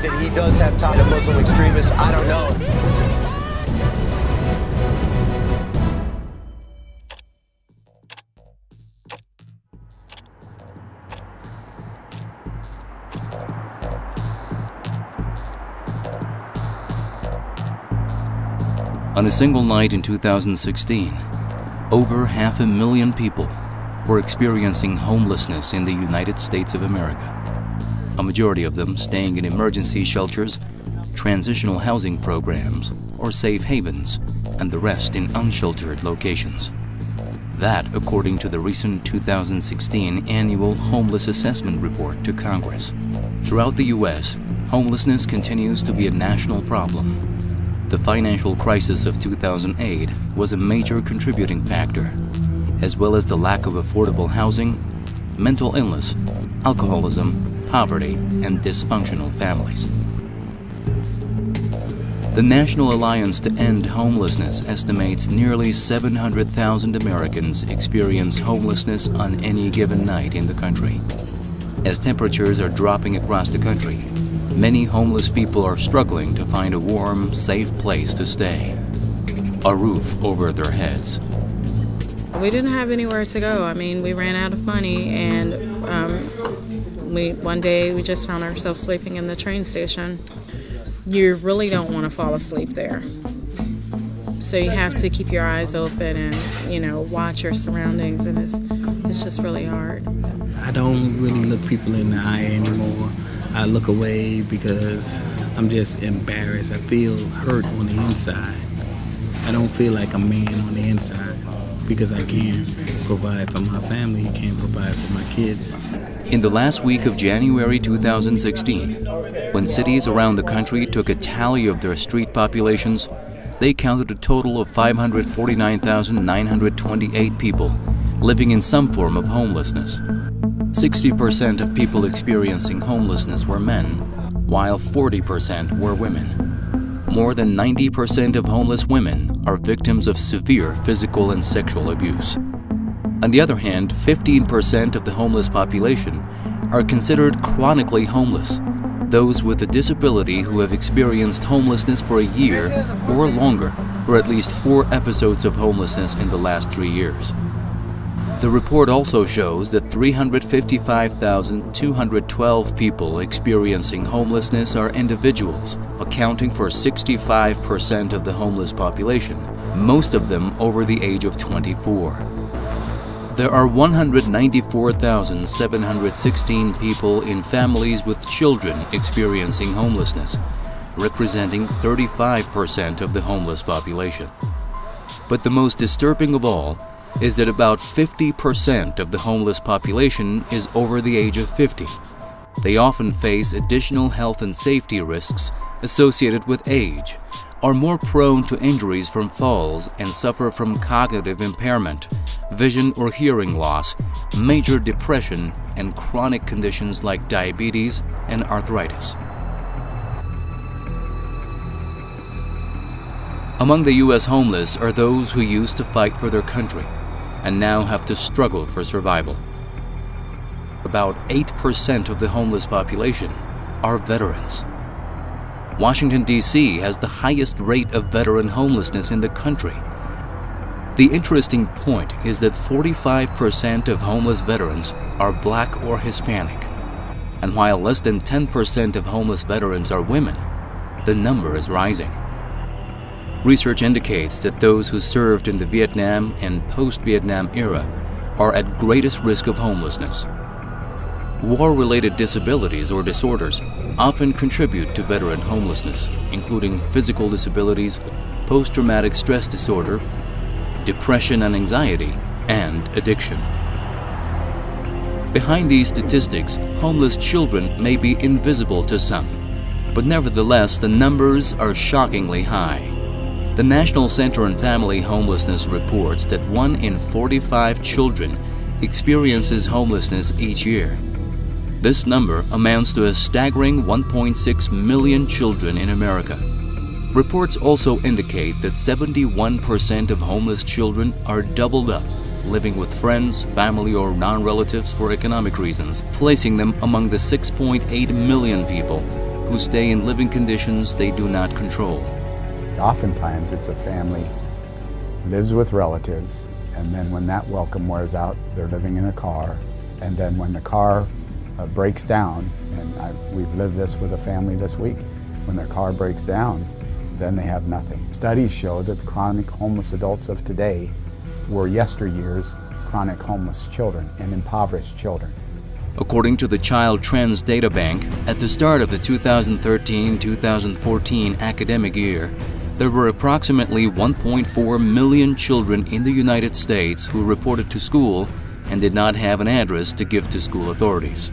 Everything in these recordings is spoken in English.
that he does have ties to Muslim extremists. I don't know. On a single night in 2016, over 500,000 people were experiencing homelessness in the United States of America. A majority of them staying in emergency shelters, transitional housing programs, or safe havens, and the rest in unsheltered locations. That, according to the recent 2016 Annual Homeless Assessment Report to Congress. Throughout the U.S., homelessness continues to be a national problem. The financial crisis of 2008 was a major contributing factor, as well as the lack of affordable housing, mental illness, alcoholism, poverty, and dysfunctional families. The National Alliance to End Homelessness estimates nearly 700,000 Americans experience homelessness on any given night in the country. As temperatures are dropping across the country, many homeless people are struggling to find a warm, safe place to stay, a roof over their heads. We didn't have anywhere to go. I mean, we ran out of money, and one day we just found ourselves sleeping in the train station. You really don't want to fall asleep there. So you have to keep your eyes open and, watch your surroundings, and it's just really hard. I don't really look people in the eye anymore. I look away because I'm just embarrassed. I feel hurt on the inside. I don't feel like a man on the inside because I can't provide for my family, can't provide for my kids. In the last week of January 2016, when cities around the country took a tally of their street populations, they counted a total of 549,928 people living in some form of homelessness. 60% of people experiencing homelessness were men, while 40% were women. More than 90% of homeless women are victims of severe physical and sexual abuse. On the other hand, 15% of the homeless population are considered chronically homeless, those with a disability who have experienced homelessness for a year or longer, or at least 4 episodes of homelessness in the last 3 years. The report also shows that 355,212 people experiencing homelessness are individuals, accounting for 65% of the homeless population, most of them over the age of 24. There are 194,716 people in families with children experiencing homelessness, representing 35% of the homeless population. But the most disturbing of all is that about 50% of the homeless population is over the age of 50. They often face additional health and safety risks associated with age, are more prone to injuries from falls, and suffer from cognitive impairment, vision or hearing loss, major depression, and chronic conditions like diabetes and arthritis. Among the U.S. homeless are those who used to fight for their country and now have to struggle for survival. About 8% of the homeless population are veterans. Washington, D.C. has the highest rate of veteran homelessness in the country. The interesting point is that 45% of homeless veterans are Black or Hispanic, and while less than 10% of homeless veterans are women, the number is rising. Research indicates that those who served in the Vietnam and post-Vietnam era are at greatest risk of homelessness. War-related disabilities or disorders often contribute to veteran homelessness, including physical disabilities, post-traumatic stress disorder, depression and anxiety, and addiction. Behind these statistics, homeless children may be invisible to some, but nevertheless the numbers are shockingly high. The National Center on Family Homelessness reports that 1 in 45 children experiences homelessness each year. This number amounts to a staggering 1.6 million children in America. Reports also indicate that 71% of homeless children are doubled up, living with friends, family, or non-relatives for economic reasons, placing them among the 6.8 million people who stay in living conditions they do not control. Oftentimes it's a family lives with relatives, and then when that welcome wears out, they're living in a car, and then when the car breaks down, and we've lived this with a family this week, when their car breaks down, then they have nothing. Studies show that the chronic homeless adults of today were yesteryear's chronic homeless children and impoverished children. According to the Child Trends Data Bank, at the start of the 2013-2014 academic year, there were approximately 1.4 million children in the United States who reported to school and did not have an address to give to school authorities.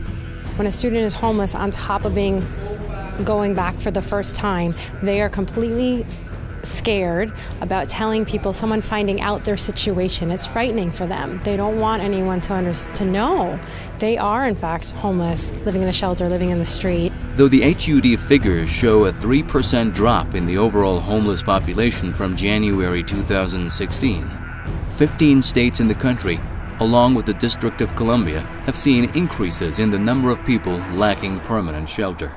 When a student is homeless, on top of going back for the first time, they are completely scared about telling people, someone finding out their situation. It's frightening for them. They don't want anyone to know they are in fact homeless, living in a shelter, living in the street. Though the HUD figures show a 3% drop in the overall homeless population from January 2016, 15 states in the country, along with the District of Columbia, have seen increases in the number of people lacking permanent shelter.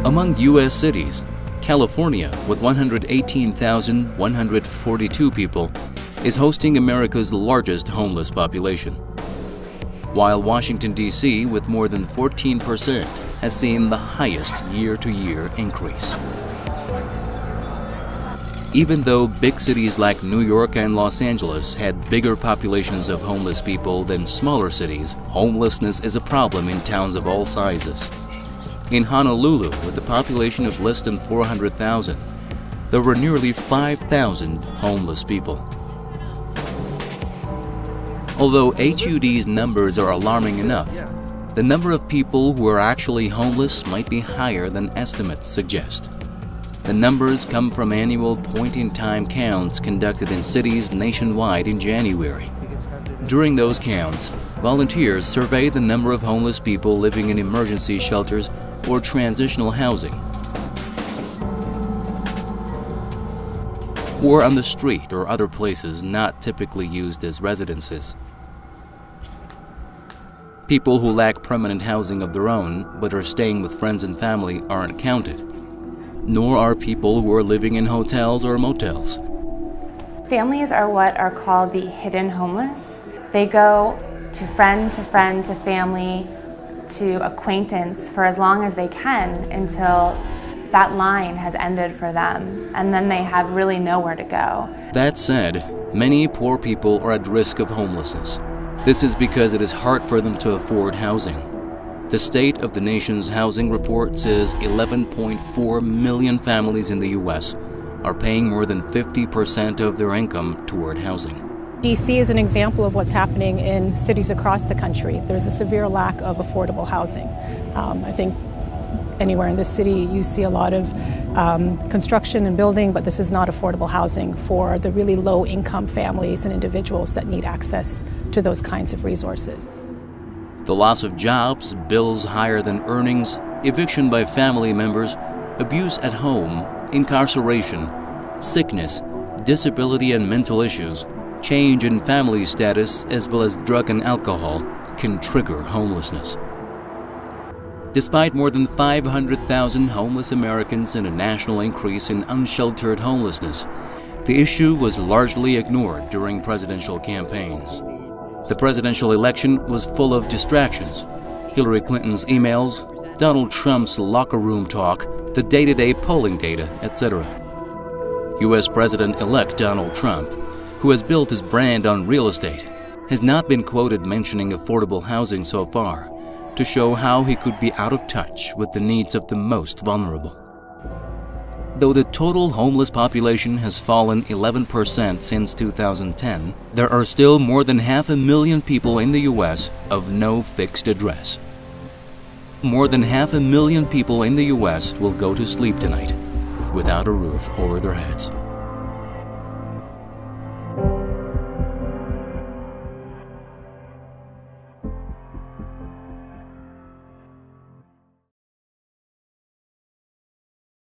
Among U.S. cities, California, with 118,142 people, is hosting America's largest homeless population, while Washington, D.C., with more than 14%, has seen the highest year-to-year increase. Even though big cities like New York and Los Angeles had bigger populations of homeless people than smaller cities, homelessness is a problem in towns of all sizes. In Honolulu, with a population of less than 400,000, there were nearly 5,000 homeless people. Although HUD's numbers are alarming enough, the number of people who are actually homeless might be higher than estimates suggest. The numbers come from annual point-in-time counts conducted in cities nationwide in January. During those counts, volunteers survey the number of homeless people living in emergency shelters or transitional housing, or on the street or other places not typically used as residences. People who lack permanent housing of their own but are staying with friends and family aren't counted, nor are people who are living in hotels or motels. Families are what are called the hidden homeless. They go to friend to friend to family to acquaintance for as long as they can until that line has ended for them, and then they have really nowhere to go. That said, many poor people are at risk of homelessness. This is because it is hard for them to afford housing. The State of the Nation's Housing Report says 11.4 million families in the U.S. are paying more than 50% of their income toward housing. DC is an example of what's happening in cities across the country. There's a severe lack of affordable housing. I think anywhere in this city you see a lot of construction and building, but this is not affordable housing for the really low-income families and individuals that need access to those kinds of resources. The loss of jobs, bills higher than earnings, eviction by family members, abuse at home, incarceration, sickness, disability and mental issues, change in family status, as well as drug and alcohol, can trigger homelessness. Despite more than 500,000 homeless Americans and a national increase in unsheltered homelessness, the issue was largely ignored during presidential campaigns. The presidential election was full of distractions: Hillary Clinton's emails, Donald Trump's locker room talk, the day-to-day polling data, etc. U.S. President-elect Donald Trump, who has built his brand on real estate, has not been quoted mentioning affordable housing so far, to show how he could be out of touch with the needs of the most vulnerable. Though the total homeless population has fallen 11% since 2010, there are still more than 500,000 people in the U.S. of no fixed address. More than 500,000 people in the U.S. will go to sleep tonight without a roof over their heads.